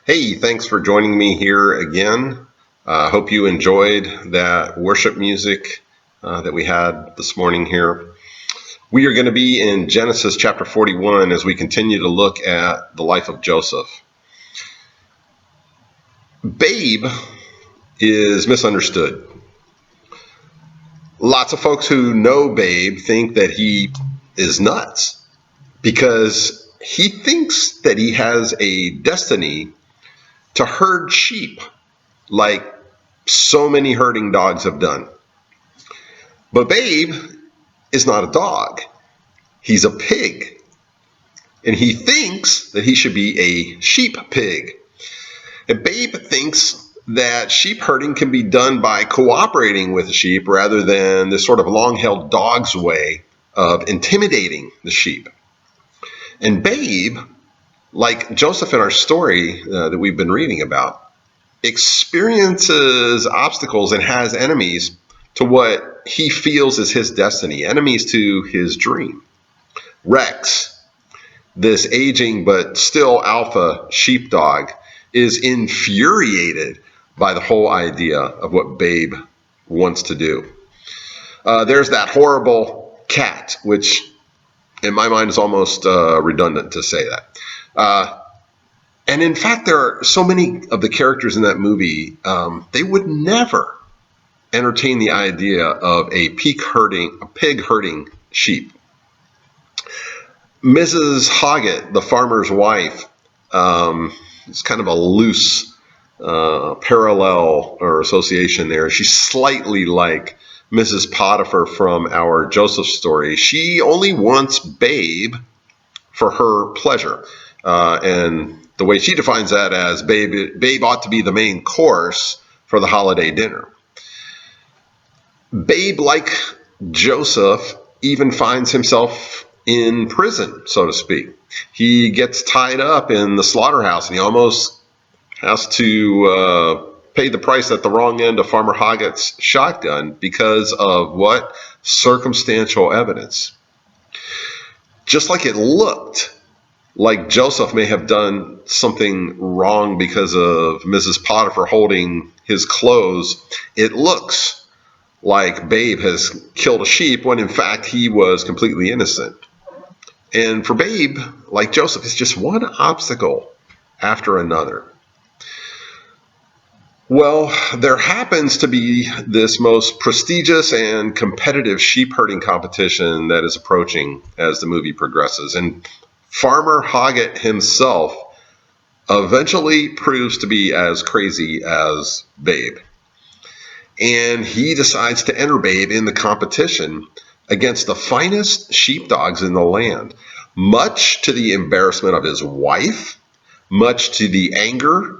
Hey, thanks for joining me here again. Hope you enjoyed that worship music that we had this morning here. We are going to be in Genesis chapter 41 as we continue to look at the life of Joseph. Babe is misunderstood. Lots of folks who know Babe think that he is nuts because he thinks that he has a destiny to herd sheep like so many herding dogs have done. But Babe is not a dog. He's a pig. And he thinks that he should be a sheep pig. And Babe thinks that sheep herding can be done by cooperating with the sheep rather than this sort of long-held dog's way of intimidating the sheep. And Babe, like Joseph in our story that we've been reading about, experiences obstacles and has enemies to what he feels is his destiny, enemies to his dream. Rex, this aging but still alpha sheepdog, is infuriated by the whole idea of what Babe wants to do. There's that horrible cat, which in my mind is almost redundant to say that. And in fact, there are so many of the characters in that movie, they would never entertain the idea of a pig herding sheep. Mrs. Hoggett, the farmer's wife, is kind of a loose parallel or association there. She's slightly like Mrs. Potiphar from our Joseph story. She only wants Babe for her pleasure. And the way she defines that as Babe ought to be the main course for the holiday dinner. Babe, like Joseph, even finds himself in prison, so to speak. He gets tied up in the slaughterhouse and he almost has to pay the price at the wrong end of Farmer Hoggett's shotgun because of what? Circumstantial evidence. Just like it looked like Joseph may have done something wrong because of Mrs. Potiphar holding his clothes, it looks like Babe has killed a sheep when in fact he was completely innocent. And for Babe, like Joseph, it's just one obstacle after another. Well, there happens to be this most prestigious and competitive sheep herding competition that is approaching as the movie progresses. And Farmer Hoggett himself eventually proves to be as crazy as Babe. And he decides to enter Babe in the competition against the finest sheepdogs in the land, much to the embarrassment of his wife, much to the anger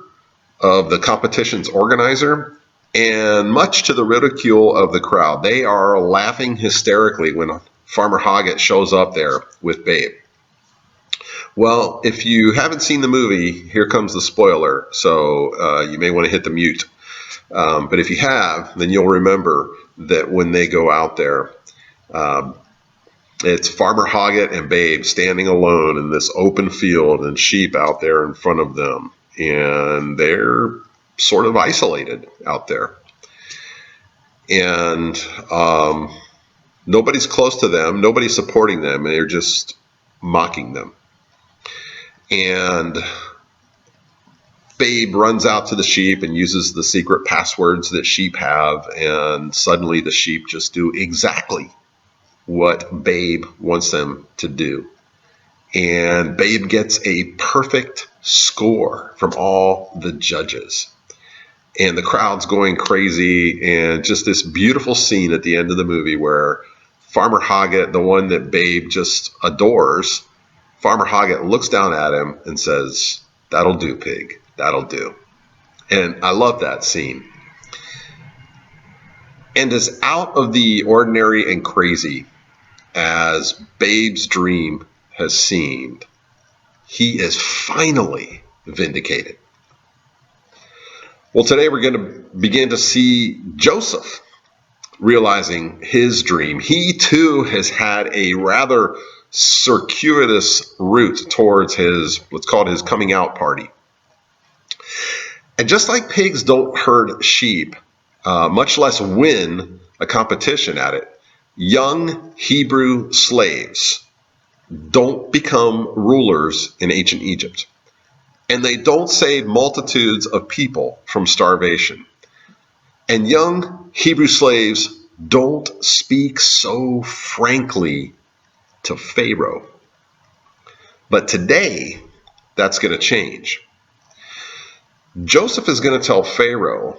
of the competition's organizer, and much to the ridicule of the crowd. They are laughing hysterically when Farmer Hoggett shows up there with Babe. Well, if you haven't seen the movie, here comes the spoiler, so you may want to hit the mute. But if you have, then you'll remember that when they go out there, it's Farmer Hoggett and Babe standing alone in this open field and sheep out there in front of them. And they're sort of isolated out there. And nobody's close to them. Nobody's supporting them. And they're just mocking them. And Babe runs out to the sheep and uses the secret passwords that sheep have. And suddenly the sheep just do exactly what Babe wants them to do. And Babe gets a perfect score from all the judges. And the crowd's going crazy. And just this beautiful scene at the end of the movie where Farmer Hoggett, the one that Babe just adores, Farmer Hoggett looks down at him and says, "That'll do, pig. That'll do." And I love that scene. And as out of the ordinary and crazy as Babe's dream has seemed, he is finally vindicated. Well, today we're going to begin to see Joseph realizing his dream. He too has had a rather circuitous route towards his, let's call it his coming out party. And just like pigs don't herd sheep, much less win a competition at it, young Hebrew slaves don't become rulers in ancient Egypt. And they don't save multitudes of people from starvation. And young Hebrew slaves don't speak so frankly to Pharaoh. But today, that's going to change. Joseph is going to tell Pharaoh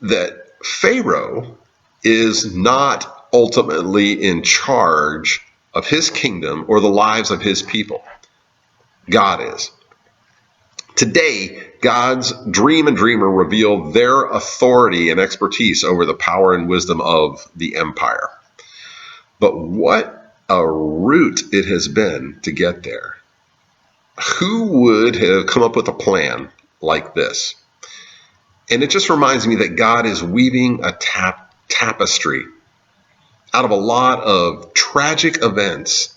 that Pharaoh is not ultimately in charge of his kingdom or the lives of his people. God is. Today, God's dream and dreamer reveal their authority and expertise over the power and wisdom of the empire. But what a route it has been to get there. Who would have come up with a plan like this? And it just reminds me that God is weaving a tapestry out of a lot of tragic events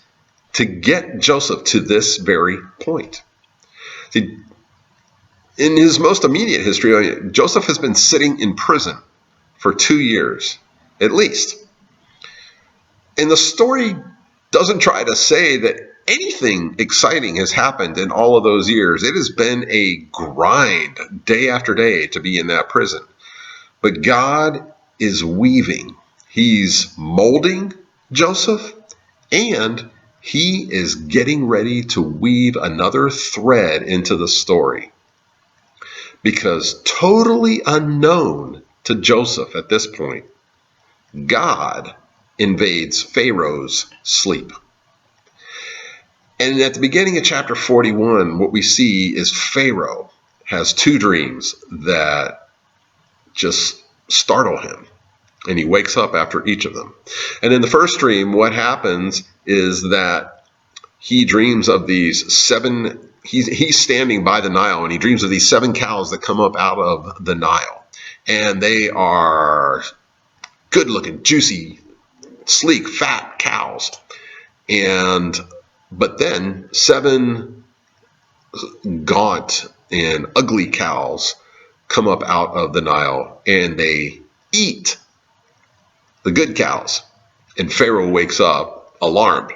to get Joseph to this very point. See, in his most immediate history, Joseph has been sitting in prison for 2 years, at least. And the story doesn't try to say that anything exciting has happened in all of those years. It has been a grind day after day to be in that prison. But God is weaving. He's molding Joseph, and he is getting ready to weave another thread into the story. Because totally unknown to Joseph at this point, God invades Pharaoh's sleep. And at the beginning of chapter 41, what we see is Pharaoh has 2 dreams that just startle him. And he wakes up after each of them. And in the first dream, what happens is that he dreams of these 7, he's standing by the Nile, and he dreams of these 7 cows that come up out of the Nile. And they are good looking, juicy, sleek, fat cows. But then 7 gaunt and ugly cows come up out of the Nile, and they eat the good cows. And Pharaoh wakes up alarmed.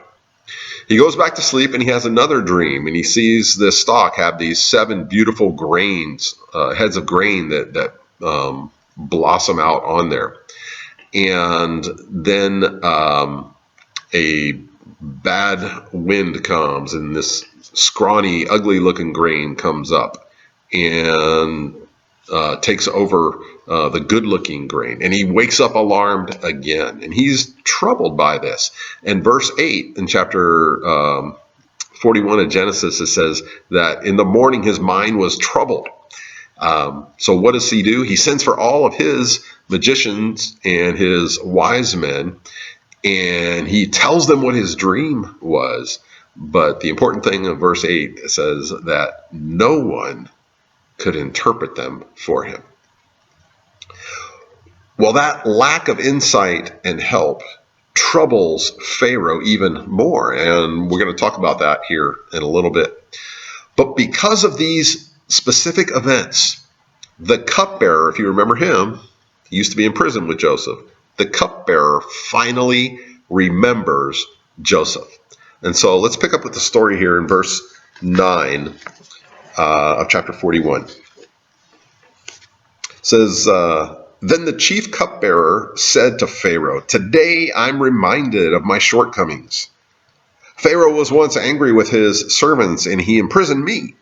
He goes back to sleep, and he has another dream, and he sees this stalk have these 7 beautiful grains, heads of grain that blossom out on there. And then a bad wind comes, and this scrawny, ugly looking grain comes up and takes over the good looking grain. And he wakes up alarmed again, and he's troubled by this. And verse 8 in chapter 41 of Genesis, it says that in the morning his mind was troubled. So what does he do? He sends for all of his magicians and his wise men, and he tells them what his dream was. But the important thing in verse 8 says that no one could interpret them for him. Well, that lack of insight and help troubles Pharaoh even more, and we're going to talk about that here in a little bit. But because of these specific events, the cupbearer, if you remember him, he used to be in prison with Joseph. The cupbearer finally remembers Joseph. And so let's pick up with the story here in verse 9 of chapter 41. It says, then the chief cupbearer said to Pharaoh, "Today I'm reminded of my shortcomings. Pharaoh was once angry with his servants, and he imprisoned me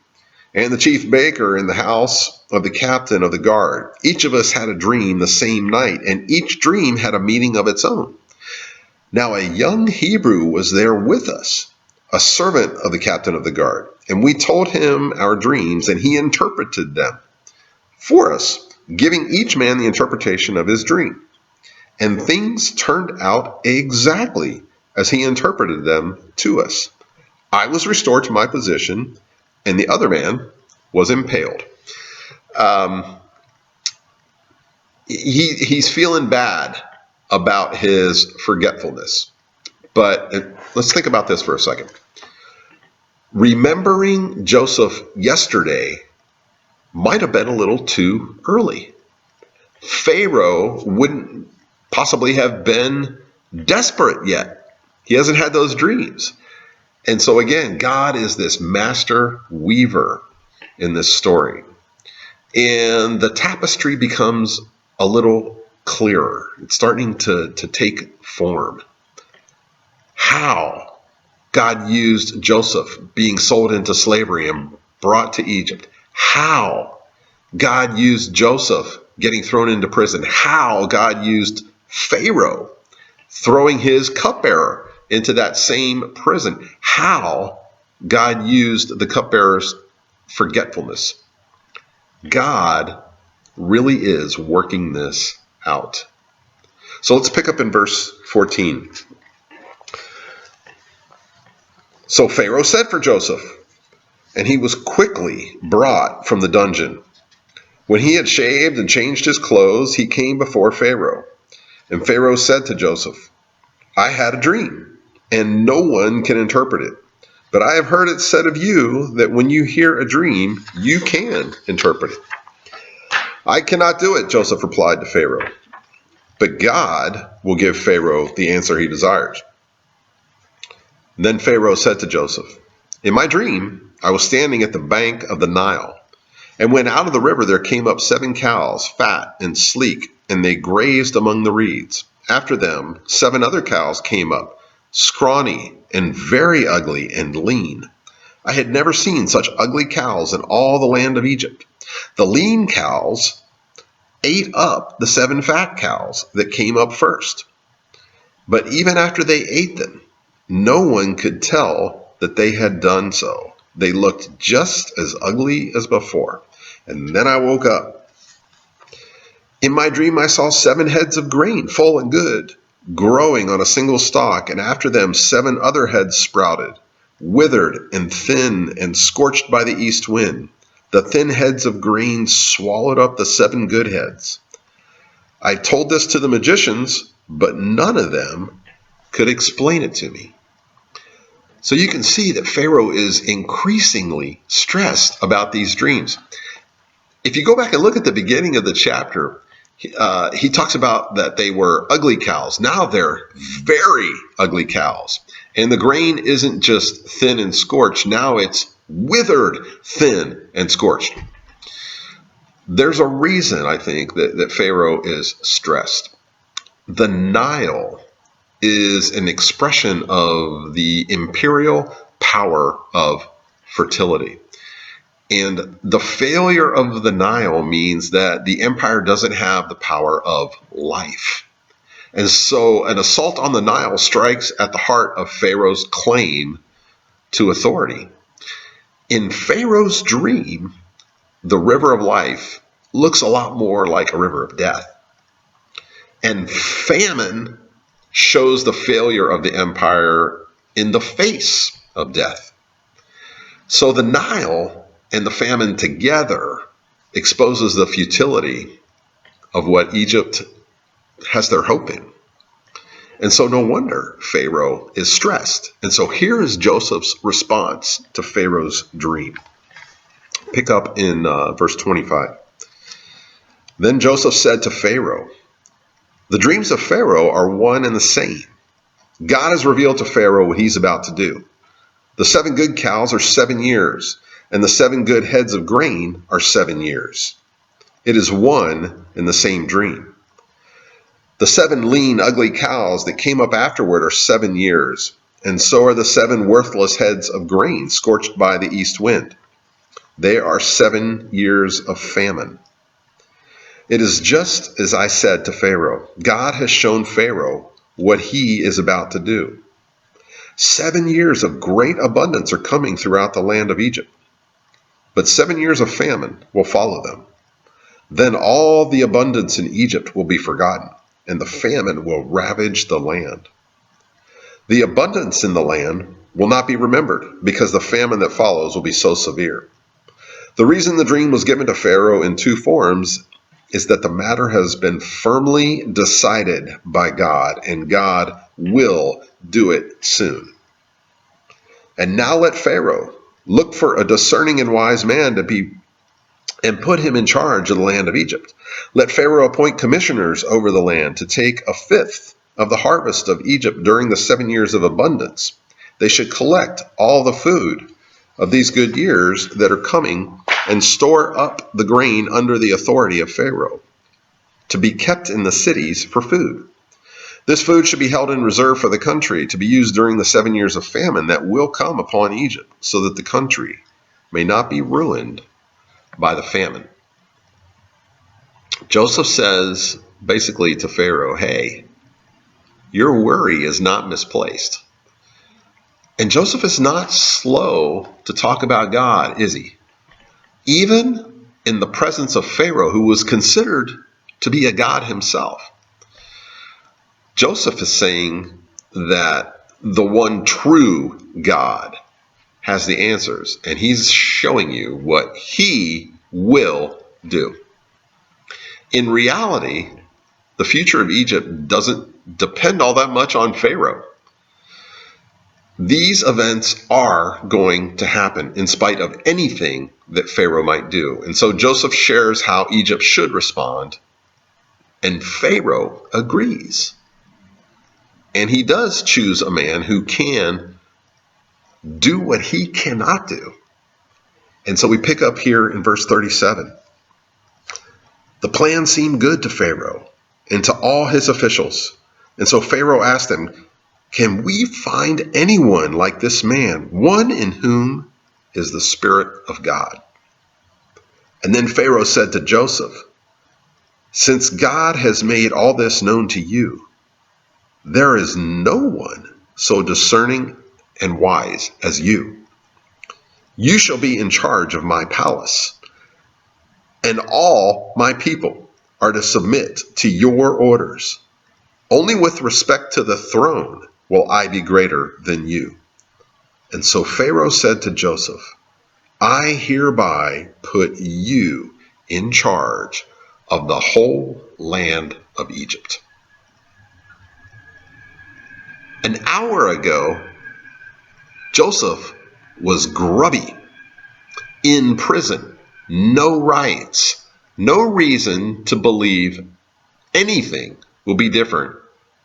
and the chief baker in the house of the captain of the guard. Each of us had a dream the same night, and each dream had a meaning of its own. Now a young Hebrew was there with us, a servant of the captain of the guard, and we told him our dreams, and he interpreted them for us, giving each man the interpretation of his dream. And things turned out exactly as he interpreted them to us. I was restored to my position, and the other man was impaled." He's feeling bad about his forgetfulness. But let's think about this for a second. Remembering Joseph yesterday might have been a little too early. Pharaoh wouldn't possibly have been desperate yet. He hasn't had those dreams. And so again, God is this master weaver in this story. And the tapestry becomes a little clearer. It's starting to take form. How God used Joseph being sold into slavery and brought to Egypt. How God used Joseph getting thrown into prison. How God used Pharaoh throwing his cupbearer into that same prison. How God used the cupbearer's forgetfulness. God really is working this out. So let's pick up in verse 14. So Pharaoh sent for Joseph, and he was quickly brought from the dungeon. When he had shaved and changed his clothes, he came before Pharaoh. And Pharaoh said to Joseph, I had a dream, and no one can interpret it. But I have heard it said of you that when you hear a dream, you can interpret it. I cannot do it, Joseph replied to Pharaoh. But God will give Pharaoh the answer he desires. Then Pharaoh said to Joseph, in my dream, I was standing at the bank of the Nile. And when out of the river there came up 7 cows, fat and sleek, and they grazed among the reeds. After them, 7 other cows came up, scrawny and very ugly and lean. I had never seen such ugly cows in all the land of Egypt. The lean cows ate up the 7 fat cows that came up first. But even after they ate them, no one could tell that they had done so. They looked just as ugly as before. And then I woke up. In my dream, I saw 7 heads of grain, full and good, growing on a single stalk, and after them 7 other heads sprouted, withered and thin and scorched by the east wind. The thin heads of grain swallowed up the 7 good heads. I told this to the magicians, but none of them could explain it to me. So you can see that Pharaoh is increasingly stressed about these dreams. If you go back and look at the beginning of the chapter, he talks about that they were ugly cows. Now they're very ugly cows. And the grain isn't just thin and scorched. Now it's withered, thin, and scorched. There's a reason, I think, that Pharaoh is stressed. The Nile is an expression of the imperial power of fertility. And the failure of the Nile means that the empire doesn't have the power of life. And so an assault on the Nile strikes at the heart of Pharaoh's claim to authority. In Pharaoh's dream, the river of life looks a lot more like a river of death. And famine shows the failure of the empire in the face of death. So the Nile and the famine together exposes the futility of what Egypt has their hope in. And so no wonder Pharaoh is stressed. And so here is Joseph's response to Pharaoh's dream. Pick up in verse 25. Then Joseph said to Pharaoh, the dreams of Pharaoh are one and the same. God has revealed to Pharaoh what he's about to do. The 7 good cows are 7 years, and the 7 good heads of grain are 7 years. It is one and the same dream. The 7 lean, ugly cows that came up afterward are 7 years, and so are the 7 worthless heads of grain scorched by the east wind. They are 7 years of famine. It is just as I said to Pharaoh. God has shown Pharaoh what he is about to do. 7 years of great abundance are coming throughout the land of Egypt, but 7 years of famine will follow them. Then all the abundance in Egypt will be forgotten, and the famine will ravage the land. The abundance in the land will not be remembered, because the famine that follows will be so severe. The reason the dream was given to Pharaoh in 2 forms is that the matter has been firmly decided by God, and God will do it soon. And now let Pharaoh look for a discerning and wise man to be and put him in charge of the land of Egypt. Let Pharaoh appoint commissioners over the land to take a fifth of the harvest of Egypt during the 7 years of abundance. They should collect all the food of these good years that are coming and store up the grain under the authority of Pharaoh to be kept in the cities for food. This food should be held in reserve for the country to be used during the 7 years of famine that will come upon Egypt, so that the country may not be ruined by the famine. Joseph says basically to Pharaoh, hey, your worry is not misplaced. And Joseph is not slow to talk about God, is he? Even in the presence of Pharaoh, who was considered to be a god himself, Joseph is saying that the one true God has the answers, and he's showing you what he will do. In reality, the future of Egypt doesn't depend all that much on Pharaoh. These events are going to happen in spite of anything that Pharaoh might do. And so Joseph shares how Egypt should respond, and Pharaoh agrees. And he does choose a man who can do what he cannot do. And so we pick up here in verse 37. The plan seemed good to Pharaoh and to all his officials. And so Pharaoh asked them, can we find anyone like this man, one in whom is the Spirit of God? And then Pharaoh said to Joseph, since God has made all this known to you, there is no one so discerning and wise as you. You shall be in charge of my palace, and all my people are to submit to your orders. Only with respect to the throne will I be greater than you. And so Pharaoh said to Joseph, I hereby put you in charge of the whole land of Egypt. An hour ago, Joseph was grubby, in prison, no rights, no reason to believe anything will be different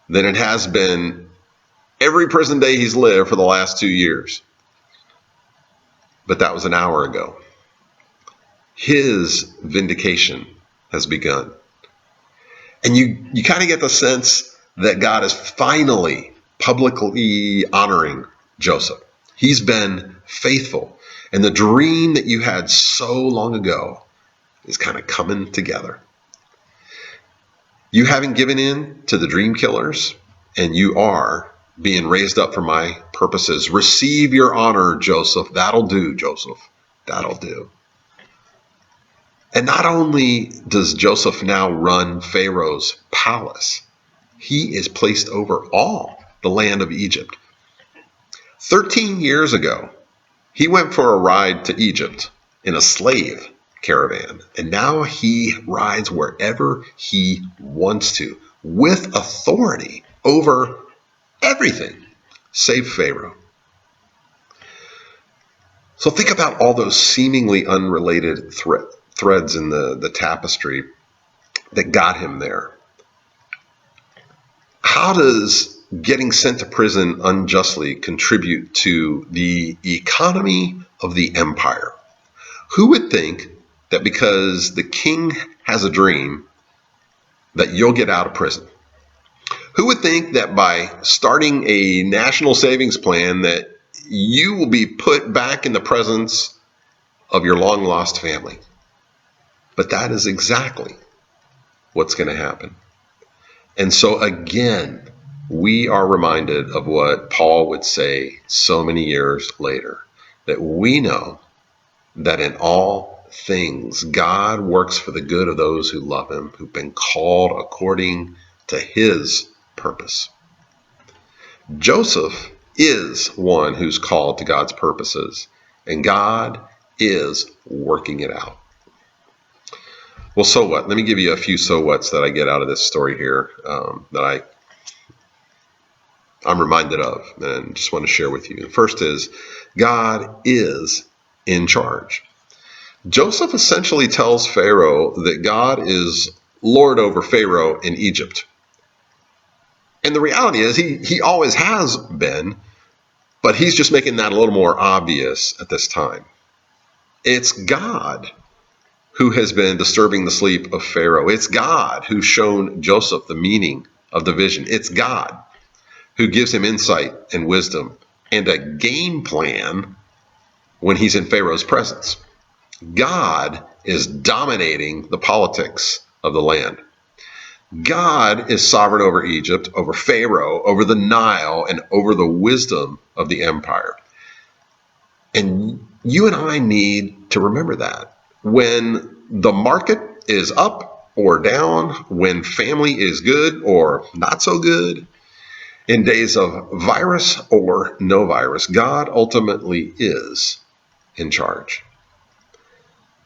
than it has been every prison day he's lived for the last 2 years. But that was an hour ago. His vindication has begun. And you kind of get the sense that God is finally publicly honoring Joseph. He's been faithful. And the dream that you had so long ago is kind of coming together. You haven't given in to the dream killers, and you are being raised up for my purposes. Receive your honor, Joseph. That'll do, Joseph. That'll do. And not only does Joseph now run Pharaoh's palace, he is placed over all the land of Egypt. 13 years ago, he went for a ride to Egypt in a slave caravan, and now he rides wherever he wants to with authority over everything save Pharaoh. So think about all those seemingly unrelated threads in the tapestry that got him there. How does getting sent to prison unjustly contribute to the economy of the empire? Who would think that because the king has a dream that you'll get out of prison? Who would think that by starting a national savings plan that you will be put back in the presence of your long lost family? But that is exactly what's going to happen. And so again, we are reminded of what Paul would say so many years later, that we know that in all things God works for the good of those who love him, who've been called according to his purpose. Joseph is one who's called to God's purposes, and God is working it out. Well, so what? Let me give you a few so whats that I get out of this story here that I'm reminded of and just want to share with you. The first is God is in charge. Joseph essentially tells Pharaoh that God is Lord over Pharaoh in Egypt. And the reality is he always has been, but he's just making that a little more obvious at this time. It's God who has been disturbing the sleep of Pharaoh. It's God who's shown Joseph the meaning of the vision. It's God who gives him insight and wisdom and a game plan when he's in Pharaoh's presence. God is dominating the politics of the land. God is sovereign over Egypt, over Pharaoh, over the Nile, and over the wisdom of the empire. And you and I need to remember that. When the market is up or down, when family is good or not so good, in days of virus or no virus, God ultimately is in charge.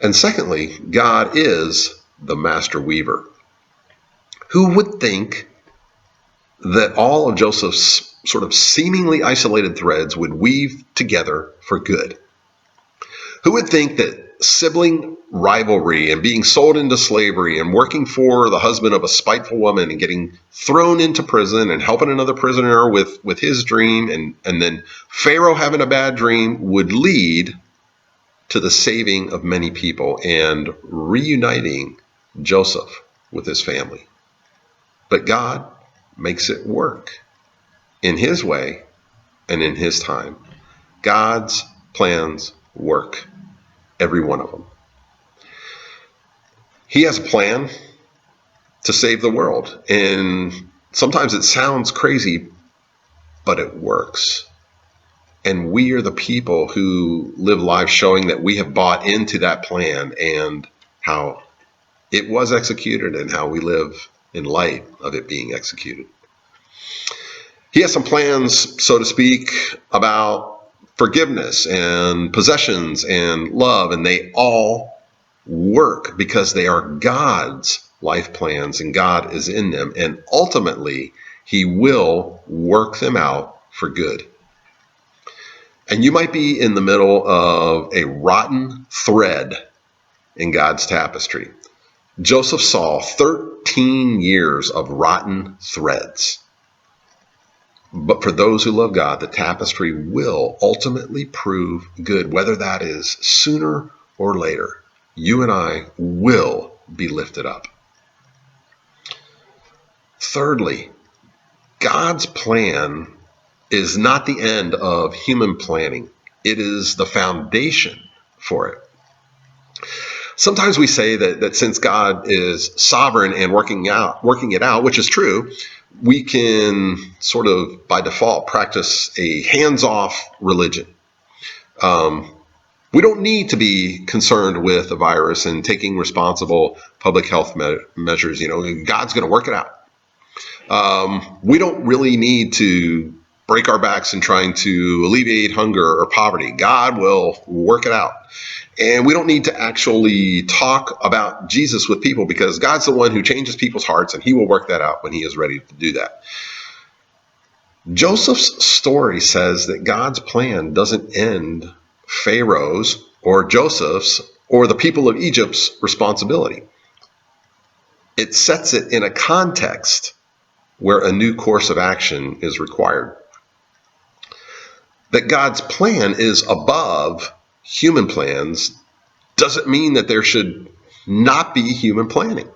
And secondly, God is the master weaver. Who would think that all of Joseph's sort of seemingly isolated threads would weave together for good? Who would think that sibling rivalry and being sold into slavery and working for the husband of a spiteful woman and getting thrown into prison and helping another prisoner with his dream and then Pharaoh having a bad dream would lead to the saving of many people and reuniting Joseph with his family? But God makes it work in his way and in his time. God's plans work, every one of them. He has a plan to save the world. And sometimes it sounds crazy, but it works. And we are the people who live lives showing that we have bought into that plan and how it was executed and how we live in light of it being executed. He has some plans, so to speak, about forgiveness and possessions and love, and they all work because they are God's life plans and God is in them. And ultimately, he will work them out for good. And you might be in the middle of a rotten thread in God's tapestry. Joseph saw 13 years of rotten threads. But for those who love God, the tapestry will ultimately prove good, whether that is sooner or later. You and I will be lifted up. Thirdly, God's plan is not the end of human planning. It is the foundation for it. Sometimes we say that since God is sovereign and working it out, which is true, we can sort of by default practice a hands-off religion. We don't need to be concerned with a virus and taking responsible public health measures. God's going to work it out. We don't really need to break our backs in trying to alleviate hunger or poverty. God will work it out. And we don't need to actually talk about Jesus with people because God's the one who changes people's hearts and he will work that out when he is ready to do that. Joseph's story says that God's plan doesn't end Pharaoh's or Joseph's or the people of Egypt's responsibility. It sets it in a context where a new course of action is required. That God's plan is above human plans doesn't mean that there should not be human planning.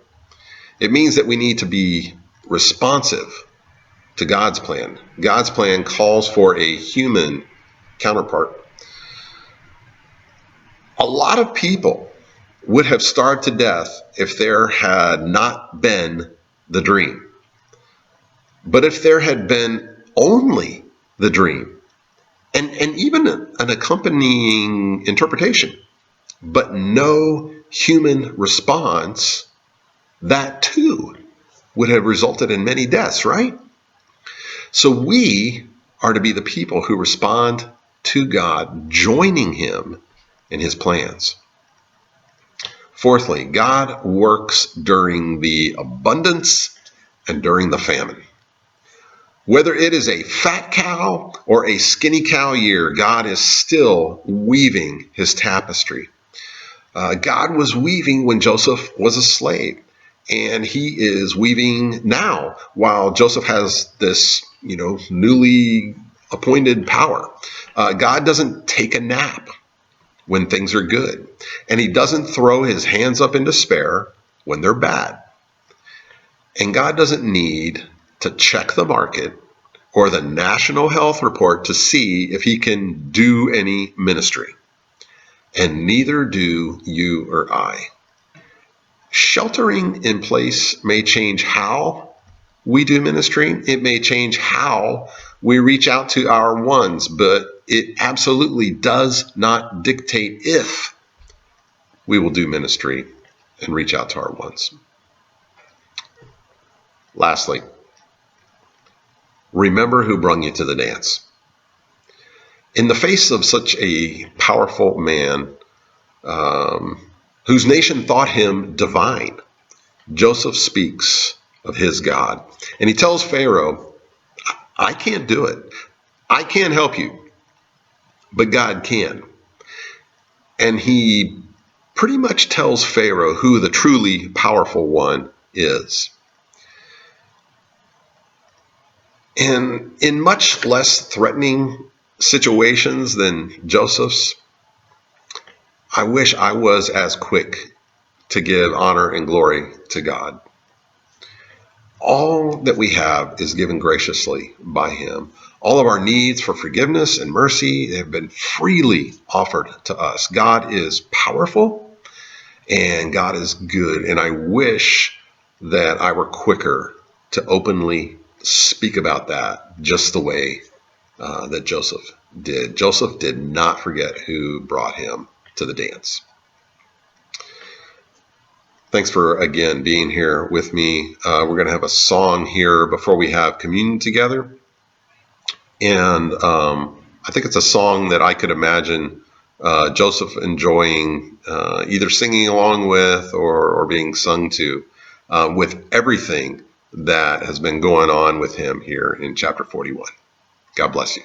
It means that we need to be responsive to God's plan. God's plan calls for a human counterpart. A lot of people would have starved to death if there had not been the dream. But if there had been only the dream, and even an accompanying interpretation, but no human response, that too would have resulted in many deaths, right? So we are to be the people who respond to God, joining him in his plans. Fourthly, God works during the abundance and during the famine. Whether it is a fat cow or a skinny cow year, God is still weaving his tapestry. God was weaving when Joseph was a slave, and he is weaving now while Joseph has this, newly appointed power. God doesn't take a nap when things are good, and he doesn't throw his hands up in despair when they're bad. And God doesn't need to check the market or the National Health Report to see if he can do any ministry. And neither do you or I. Sheltering in place may change how we do ministry. It may change how we reach out to our ones, but it absolutely does not dictate if we will do ministry and reach out to our ones. Lastly, remember who brung you to the dance. In the face of such a powerful man, whose nation thought him divine, Joseph speaks of his God. And he tells Pharaoh, I can't do it. I can't help you, but God can. And he pretty much tells Pharaoh who the truly powerful one is. And in much less threatening situations than Joseph's, I wish I was as quick to give honor and glory to God. All that we have is given graciously by him. All of our needs for forgiveness and mercy have been freely offered to us. God is powerful and God is good. And I wish that I were quicker to openly speak about that just the way that Joseph did. Joseph did not forget who brought him to the dance. Thanks for, again, being here with me. We're going to have a song here before we have communion together. And I think it's a song that I could imagine Joseph enjoying either singing along with or being sung to with everything that has been going on with him here in chapter 41. God bless you.